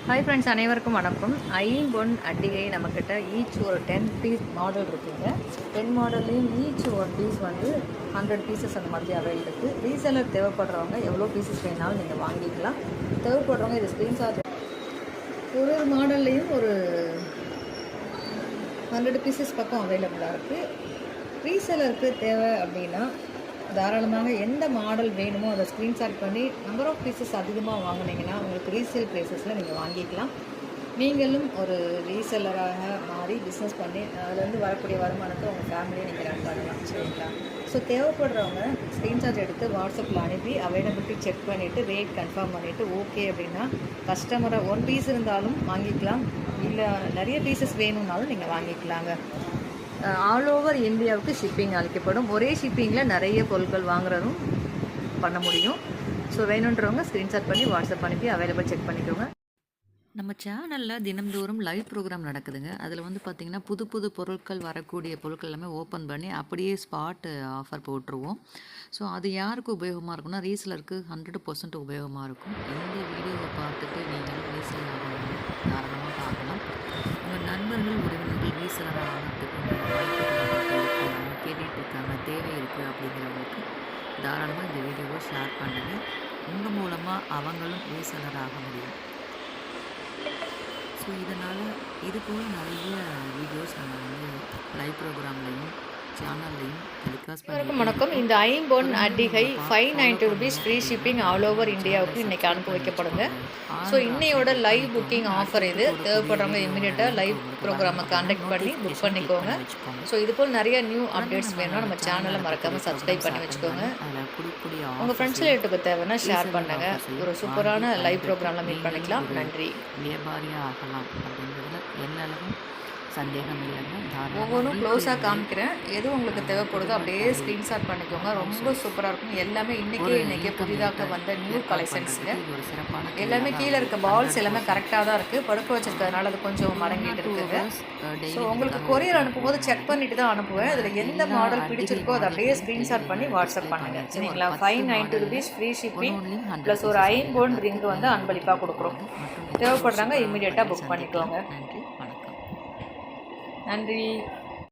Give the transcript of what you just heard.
Hi friends, அனைவருக்கும் வணக்கம். ஐம்பொன் அட்டிகை நம்மக்கிட்ட ஈச் ஒரு 10 பீஸ் மாடல் இருக்குங்க. 10 மாடல்லையும் ஈச் ஒரு பீஸ் வந்து 100 பீசஸ் அந்த மாதிரி அவைல் இருக்குது. ரீசெலர் தேவைப்படுறவங்க எவ்வளோ பீசஸ் வேணாலும் நீங்கள் வாங்கிக்கலாம். தேவைப்படுறவங்க இது ஸ்க்ரீன்ஷாட் ஒரு மாடல்லையும் ஒரு 100 பீசஸ் பக்கம் அவைலபிளாக இருக்குது. ரீசெலருக்கு தேவை அப்படின்னா தாராளமாக எந்த மாடல் வேணுமோ அதை ஸ்க்ரீன்ஷாட் பண்ணி நம்பர் ஆஃப் பீசஸ் அதிகமாக வாங்கினீங்கன்னா உங்களுக்கு ரீசேல் ப்ரைஸஸில் நீங்கள் வாங்கிக்கலாம். நீங்களும் ஒரு ரீசெல்லராக மாறி பிஸ்னஸ் பண்ணி அதுலேருந்து வரக்கூடிய வருமானத்தை உங்கள் ஃபேமிலியை நீங்கள் ரன் பண்ணலாம். சரிங்களா? ஸோ தேவைப்படுறவங்க ஸ்க்ரீன்ஷாட் எடுத்து வாட்ஸ்அப்பில் அனுப்பி அவைலபிலிட்டி செக் பண்ணிவிட்டு ரேட் கன்ஃபார்ம் பண்ணிவிட்டு ஓகே அப்படின்னா கஸ்டமரை 1 பீஸ் இருந்தாலும் வாங்கிக்கலாம், இல்லை நிறைய பீசஸ் வேணும்னாலும் நீங்கள் வாங்கிக்கலாங்க. ஆல் ஓவர் இந்தியாவுக்கு ஷிப்பிங் அளிக்கப்படும். ஒரே ஷிப்பிங்கில் நிறைய பொருட்கள் வாங்குறதும் பண்ண முடியும். ஸோ வேணுன்றவங்க ஸ்க்ரீன்ஷாட் பண்ணி வாட்ஸ்அப் அனுப்பி அவைலபிள் செக் பண்ணிக்கோங்க. நம்ம சேனலில் தினம்தோறும் லைவ் ப்ரோக்ராம் நடக்குதுங்க. அதில் வந்து பார்த்திங்கன்னா புது புது பொருட்கள் வரக்கூடிய பொருட்கள் எல்லாமே ஓப்பன் பண்ணி அப்படியே ஸ்பாட் ஆஃபர் போட்டுருவோம். ஸோ அது யாருக்கு உபயோகமாக இருக்கும்னா ரீசெலருக்கு 100% உபயோகமாக இருக்கும். இந்த வீடியோவை பார்த்துட்டு நீங்கள் ரீசெல் ஆகணும் தாராளமாக பார்க்கலாம். உங்கள் நண்பர்கள் உறவினர்கள் ரீசெலர் ஆகிறதுக்கு அவங்க கேட்டுட்டு இருக்காங்க, தேவை இருக்குது அப்படிங்கிறவங்களுக்கு தாராளமாக இந்த வீடியோவை ஷேர் பண்ணுங்கள். உங்கள் மூலமாக அவங்களும் ரீசெலர் ஆக முடியும். ஸோ இதனால் இது போல் நிறைய வீடியோஸ் நம்ம வந்து லைவ் ப்ரோக்ராம்லையும் சேனல்லையும் டெலிகாஸ்ட் பண்ணி வணக்கம். இந்த ஐம்பொன் அட்டிகை 590 rupees free shipping all over இந்தியாவுக்கு இன்றைக்கி அனுப்பி வைக்கப்படுங்க. ஸோ இன்னையோட லைவ் புக்கிங் ஆஃபர் இது. தேவைப்படுறவங்க இம்மிடியட்டாக லைவ் ப்ரோக்ராமை கான்டாக்ட் பண்ணி புக் பண்ணிக்கோங்க. ஸோ இது போல் நிறைய நியூ அப்டேட்ஸ் வேணும்னா நம்ம சேனலை மறக்காமல் சப்ஸ்கிரைப் பண்ணி வச்சுக்கோங்க. உங்கள் ஃப்ரெண்ட்ஸ் ரிலேட்டிவ்க்கு தேவைன்னா ஷேர் பண்ணுங்க. ஒரு சூப்பரான லைவ் ப்ரோக்ராமில் மீட் பண்ணிக்கலாம். நன்றி. வியாபாரியாக ஆகலாம் அப்படிங்கிறதுல எல்லாருக்கும் சந்தேகம் இல்லைங்க. ஒவ்வொன்றும் க்ளோஸாக காமிக்கிறேன். எது உங்களுக்கு தேவைப்படுதோ அப்படியே ஸ்க்ரீன்ஷாட் பண்ணிக்கோங்க. ரொம்ப சூப்பராக இருக்கும். எல்லாமே இன்றைக்கே புதிதாக வந்த நியூ கலெக்ஷன்ஸுங்க. ஒரு சிறப்பான எல்லாமே கீழே இருக்க பால்ஸ் எல்லாமே கரெக்டாக தான் இருக்குது. படுக்க வச்சிருக்கிறதுனால அது கொஞ்சம் மடங்கிட்டு இருக்குங்க. ஸோ உங்களுக்கு கொரியர் அனுப்பும்போது செக் பண்ணிட்டு தான் அனுப்புவேன். அதில் எந்த மாடல் பிடிச்சிருக்கோ அதை அப்படியே ஸ்க்ரீன்ஷாட் பண்ணி வாட்ஸ்அப் பண்ணுங்கள். சரிங்களா? 590 rupees ஃப்ரீ ஷிப்பிங் ப்ளஸ் ஒரு ஐம்பொன் ரிங்கு வந்து அன்பளிப்பாக கொடுக்குறோம். தேவைப்படுறாங்க இம்மிடியட்டாக புக் பண்ணிக்கோங்க. நன்றி, வணக்கம். நன்றி.